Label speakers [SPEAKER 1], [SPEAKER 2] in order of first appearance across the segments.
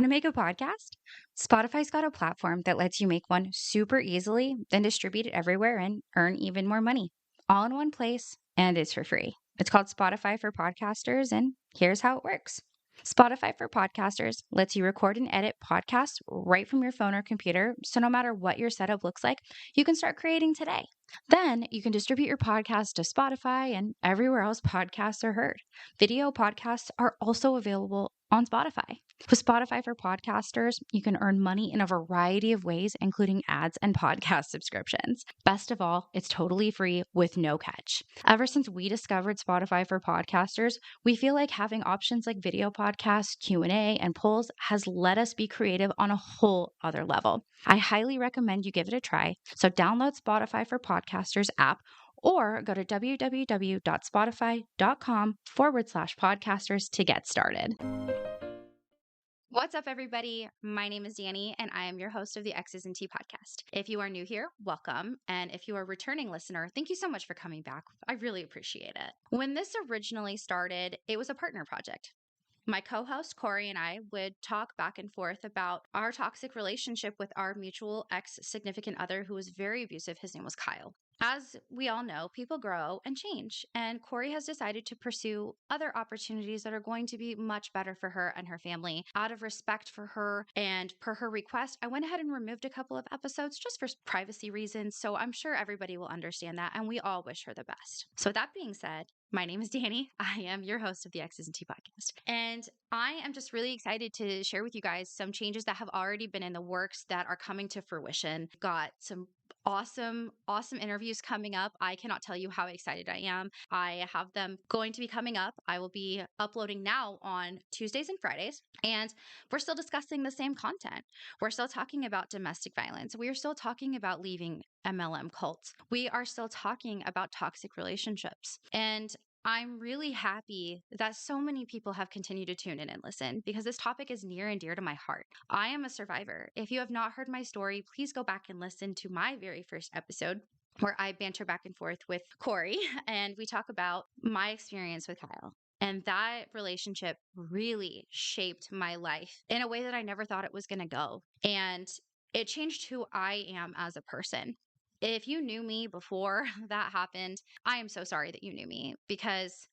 [SPEAKER 1] Want to make a podcast? Spotify's got a platform that lets you make one super easily, then distribute it everywhere and earn even more money, all in one place, and it's for free. It's called Spotify for Podcasters, and here's how it works. Spotify for Podcasters lets you record and edit podcasts right from your phone or computer, so no matter what your setup looks like, you can start creating today. Then you can distribute your podcast to Spotify and everywhere else podcasts are heard. Video podcasts are also available on Spotify. With Spotify for Podcasters, you can earn money in a variety of ways, including ads and podcast subscriptions. Best of all, it's totally free with no catch. Ever since we discovered Spotify for Podcasters, we feel like having options like video podcasts, Q&A, and polls has let us be creative on a whole other level. I highly recommend you give it a try. So download Spotify for Podcasters app or go to www.spotify.com/podcasters to get started. What's up, everybody? My name is Dani, and I am your host of the Exes and Tea Podcast. If you are new here, welcome. And if you are a returning listener, thank you so much for coming back. I really appreciate it. When this originally started, it was a partner project. My co-host Corey and I would talk back and forth about our toxic relationship with our mutual ex-significant other who was very abusive. His name was Kyle. As we all know, people grow and change, and Corey has decided to pursue other opportunities that are going to be much better for her and her family. Out of respect for her and per her request, I went ahead and removed a couple of episodes just for privacy reasons, so I'm sure everybody will understand that, and we all wish her the best. So with that being said, my name is Dani. I am your host of the Exes and Tea Podcast. And I am just really excited to share with you guys some changes that have already been in the works that are coming to fruition. Got some awesome interviews coming up. I cannot tell you how excited I am. I have them going to be coming up. I will be uploading now on Tuesdays and Fridays, and we're still discussing the same content. We're still talking about domestic violence. We are still talking about leaving MLM cults. We are still talking about toxic relationships. And I'm really happy that so many people have continued to tune in and listen because this topic is near and dear to my heart. I am a survivor. If you have not heard my story, please go back and listen to my very first episode where I banter back and forth with Corey and we talk about my experience with Kyle. And that relationship really shaped my life in a way that I never thought it was going to go. And it changed who I am as a person. If you knew me before that happened, I am so sorry that you knew me because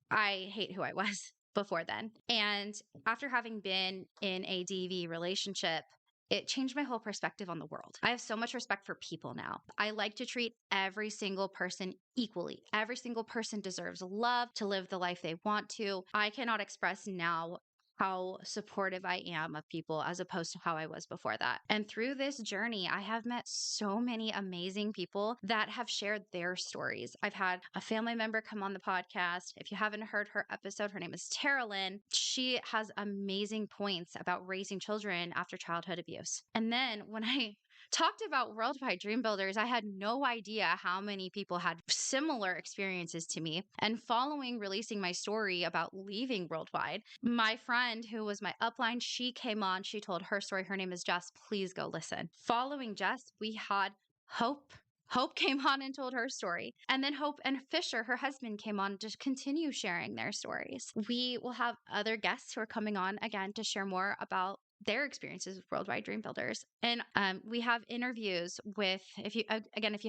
[SPEAKER 1] I hate who I was before then. And after having been in a DV relationship, it changed my whole perspective on the world. I have so much respect for people now. I like to treat every single person equally. Every single person deserves love to live the life they want to. I cannot express now how supportive I am of people as opposed to how I was before that. And through this journey, I have met so many amazing people that have shared their stories. I've had a family member come on the podcast. If you haven't heard her episode, her name is Tara Lynn. She has amazing points about raising children after childhood abuse. And then when I talked about Worldwide Dream Builders, I had no idea how many people had similar experiences to me. And following releasing my story about leaving Worldwide, my friend who was my upline, she came on, she told her story. Her name is Jess. Please go listen. Following Jess, we had Hope. Hope came on and told her story. And then Hope and Fisher, her husband, came on to continue sharing their stories. We will have other guests who are coming on again to share more about their experiences with Worldwide Dream Builders. And we have interviews with, if you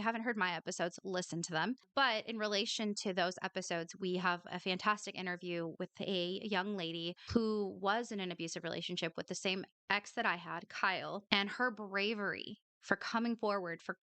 [SPEAKER 1] haven't heard my episodes, listen to them. But in relation to those episodes, we have a fantastic interview with a young lady who was in an abusive relationship with the same ex that I had, Kyle, and her bravery for coming forward, for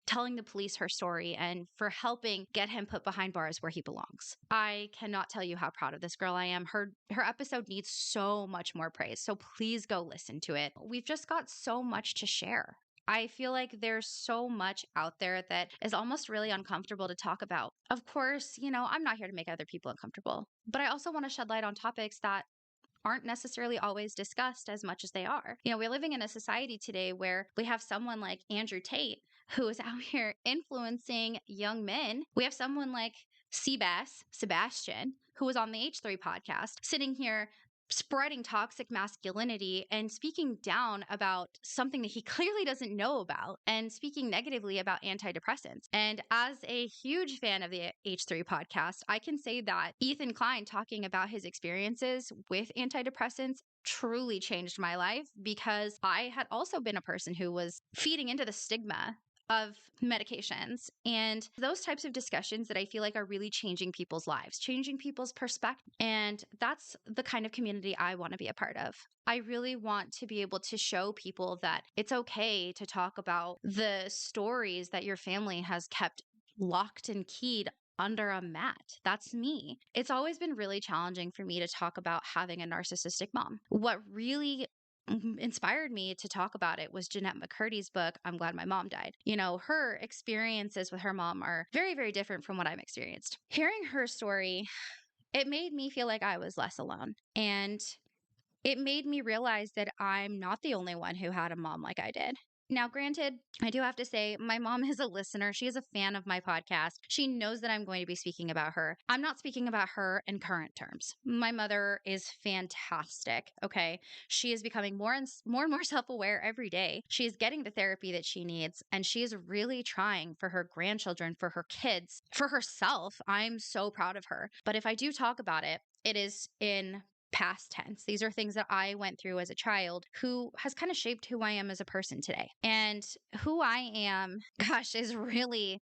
[SPEAKER 1] telling the police her story and for helping get him put behind bars where he belongs. I cannot tell you how proud of this girl I am. Her episode needs so much more praise. So please go listen to it. We've just got so much to share. I feel like there's so much out there that is almost really uncomfortable to talk about. Of course, I'm not here to make other people uncomfortable, but I also want to shed light on topics that aren't necessarily always discussed as much as they are. We're living in a society today where we have someone like Andrew Tate who is out here influencing young men. We have someone like Sebastian, who was on the H3 podcast, sitting here spreading toxic masculinity and speaking down about something that he clearly doesn't know about and speaking negatively about antidepressants. And as a huge fan of the H3 podcast, I can say that Ethan Klein talking about his experiences with antidepressants truly changed my life, because I had also been a person who was feeding into the stigma of medications and those types of discussions that I feel like are really changing people's lives, changing people's perspective. And that's the kind of community I want to be a part of. I really want to be able to show people that it's okay to talk about the stories that your family has kept locked and keyed under a mat. That's me. It's always been really challenging for me to talk about having a narcissistic mom. What really inspired me to talk about it was Jeanette McCurdy's book, I'm Glad My Mom Died. You know, her experiences with her mom are very, very different from what I've experienced. Hearing her story, it made me feel like I was less alone. And it made me realize that I'm not the only one who had a mom like I did. Now, granted, I do have to say, my mom is a listener. She is a fan of my podcast. She knows that I'm going to be speaking about her. I'm not speaking about her in current terms. My mother is fantastic, okay? She is becoming more and more self-aware every day. She is getting the therapy that she needs, and she is really trying for her grandchildren, for her kids, for herself. I'm so proud of her. But if I do talk about it, it is in past tense. These are things that I went through as a child who has kind of shaped who I am as a person today. And who I am, gosh, is really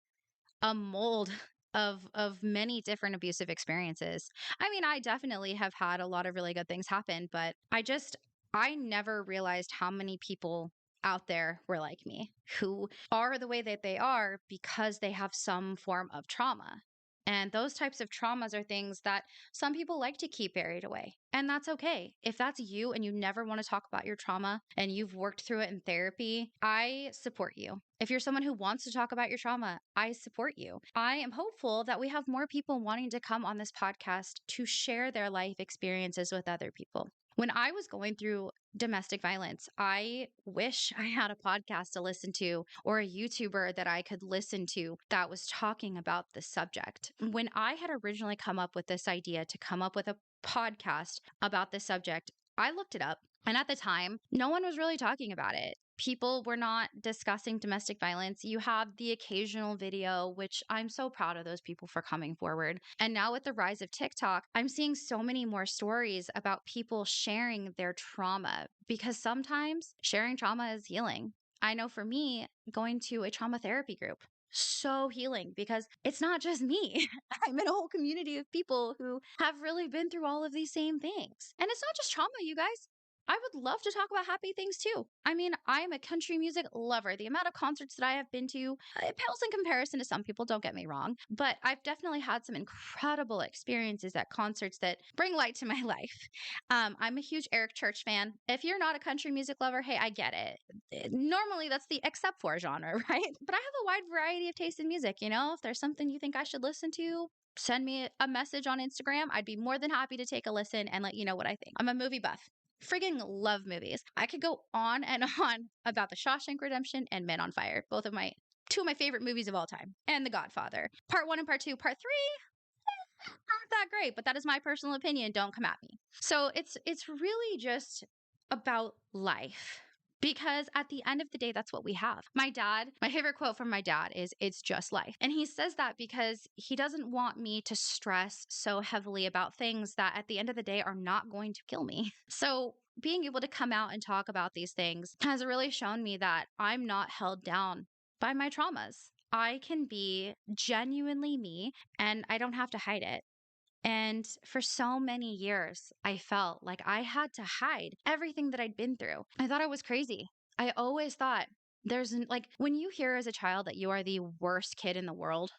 [SPEAKER 1] a mold of many different abusive experiences. I mean, I definitely have had a lot of really good things happen, but I never realized how many people out there were like me, who are the way that they are because they have some form of trauma. And those types of traumas are things that some people like to keep buried away. And that's okay. If that's you and you never want to talk about your trauma and you've worked through it in therapy, I support you. If you're someone who wants to talk about your trauma, I support you. I am hopeful that we have more people wanting to come on this podcast to share their life experiences with other people. When I was going through domestic violence, I wish I had a podcast to listen to or a YouTuber that I could listen to that was talking about the subject. When I had originally come up with this idea to come up with a podcast about this subject, I looked it up. And at the time, no one was really talking about it. People were not discussing domestic violence. You have the occasional video, which I'm so proud of those people for coming forward. And now with the rise of TikTok, I'm seeing so many more stories about people sharing their trauma, because sometimes sharing trauma is healing. I know for me, going to a trauma therapy group, so healing, because it's not just me. I'm in a whole community of people who have really been through all of these same things. And it's not just trauma, you guys. I would love to talk about happy things too. I mean, I'm a country music lover. The amount of concerts that I have been to, it pales in comparison to some people, don't get me wrong. But I've definitely had some incredible experiences at concerts that bring light to my life. I'm a huge Eric Church fan. If you're not a country music lover, hey, I get it. Normally, that's the except for genre, right? But I have a wide variety of taste in music. You know, if there's something you think I should listen to, send me a message on Instagram. I'd be more than happy to take a listen and let you know what I think. I'm a movie buff. Friggin' love movies. I could go on and on about The Shawshank Redemption and Men on Fire, two of my favorite movies of all time, and The Godfather. Part 1 and Part 2. Part 3, not that great, but that is my personal opinion. Don't come at me. So it's really just about life. Because at the end of the day, that's what we have. My favorite quote from my dad is, "It's just life." And he says that because he doesn't want me to stress so heavily about things that at the end of the day are not going to kill me. So being able to come out and talk about these things has really shown me that I'm not held down by my traumas. I can be genuinely me and I don't have to hide it. And for so many years, I felt like I had to hide everything that I'd been through. I thought I was crazy. I always thought when you hear as a child that you are the worst kid in the world,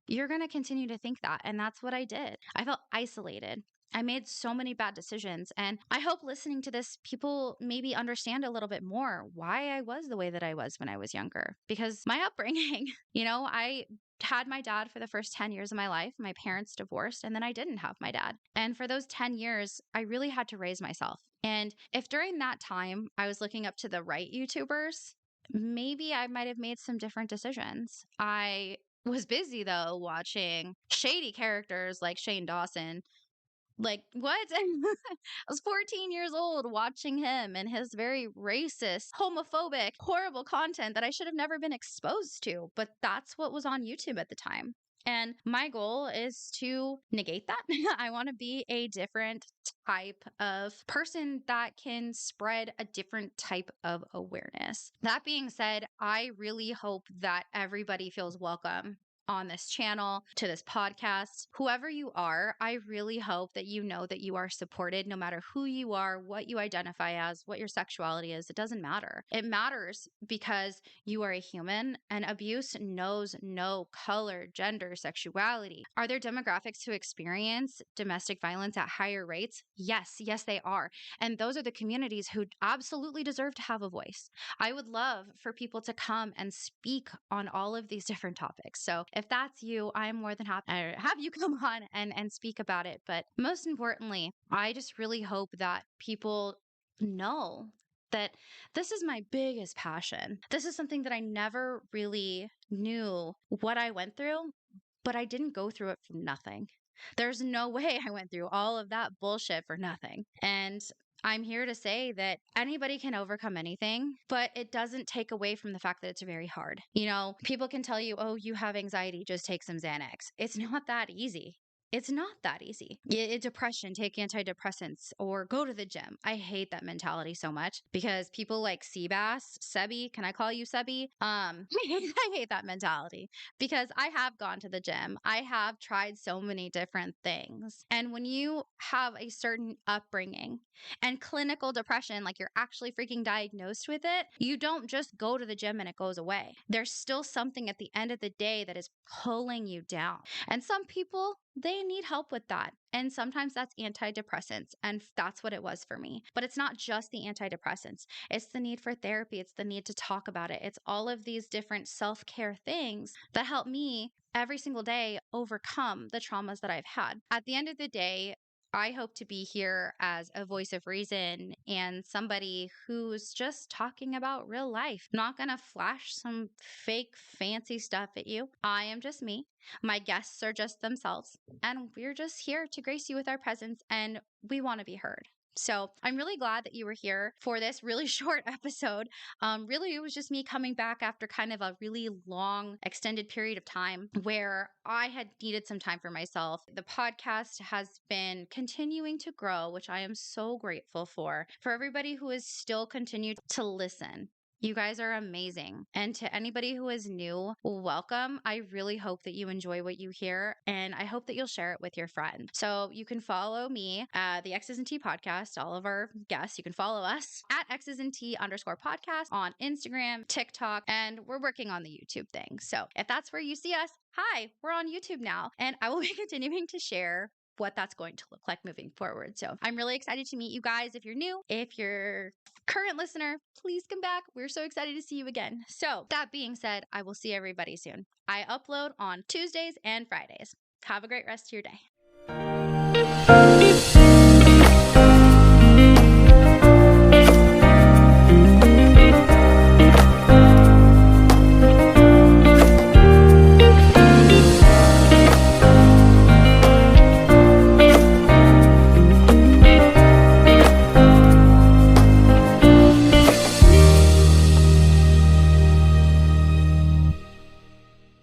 [SPEAKER 1] you're going to continue to think that. And that's what I did. I felt isolated. I made so many bad decisions. And I hope listening to this, people maybe understand a little bit more why I was the way that I was when I was younger. Because my upbringing, I had my dad for the first 10 years of my life. My parents divorced, and then I didn't have my dad. And for those 10 years, I really had to raise myself. And if during that time I was looking up to the right YouTubers, maybe I might have made some different decisions. I was busy though watching shady characters like Shane Dawson Like, what? I was 14 years old watching him and his very racist, homophobic, horrible content that I should have never been exposed to. But that's what was on YouTube at the time. And my goal is to negate that. I want to be a different type of person that can spread a different type of awareness. That being said, I really hope that everybody feels welcome on this channel, to this podcast. Whoever you are, I really hope that you know that you are supported no matter who you are, what you identify as, what your sexuality is. It doesn't matter. It matters because you are a human and abuse knows no color, gender, sexuality. Are there demographics who experience domestic violence at higher rates? Yes, yes, they are. And those are the communities who absolutely deserve to have a voice. I would love for people to come and speak on all of these different topics. So if that's you, I'm more than happy to have you come on and speak about it. But most importantly, I just really hope that people know that this is my biggest passion. This is something that I never really knew what I went through, but I didn't go through it for nothing. There's no way I went through all of that bullshit for nothing. And I'm here to say that anybody can overcome anything, but it doesn't take away from the fact that it's very hard. You know, people can tell you, oh, you have anxiety, just take some Xanax. It's not that easy. It's not that easy. Depression, take antidepressants or go to the gym. I hate that mentality so much because people like Seabass, Sebi, can I call you Sebi? I hate that mentality because I have gone to the gym. I have tried so many different things. And when you have a certain upbringing and clinical depression, like you're actually freaking diagnosed with it, you don't just go to the gym and it goes away. There's still something at the end of the day that is pulling you down. And some people, they need help with that. And sometimes that's antidepressants. And that's what it was for me. But it's not just the antidepressants. It's the need for therapy. It's the need to talk about it. It's all of these different self-care things that help me every single day overcome the traumas that I've had. At the end of the day, I hope to be here as a voice of reason and somebody who's just talking about real life, not going to flash some fake fancy stuff at you. I am just me. My guests are just themselves, and we're just here to grace you with our presence, and we want to be heard. So I'm really glad that you were here for this really short episode. Really, it was just me coming back after kind of a really long, extended period of time where I had needed some time for myself. The podcast has been continuing to grow, which I am so grateful for. For everybody who has still continued to listen. You guys are amazing. And to anybody who is new, welcome. I really hope that you enjoy what you hear, and I hope that you'll share it with your friend. So you can follow me, the Exes and Tea Podcast, all of our guests. You can follow us at Exes and Tea _podcast on Instagram, TikTok, and we're working on the YouTube thing. So if that's where you see us, hi, we're on YouTube now, and I will be continuing to share what that's going to look like moving forward. So I'm really excited to meet you guys. If you're new, if you're a current listener, please come back. We're so excited to see you again. So that being said, I will see everybody soon. I upload on Tuesdays and Fridays. Have a great rest of your day.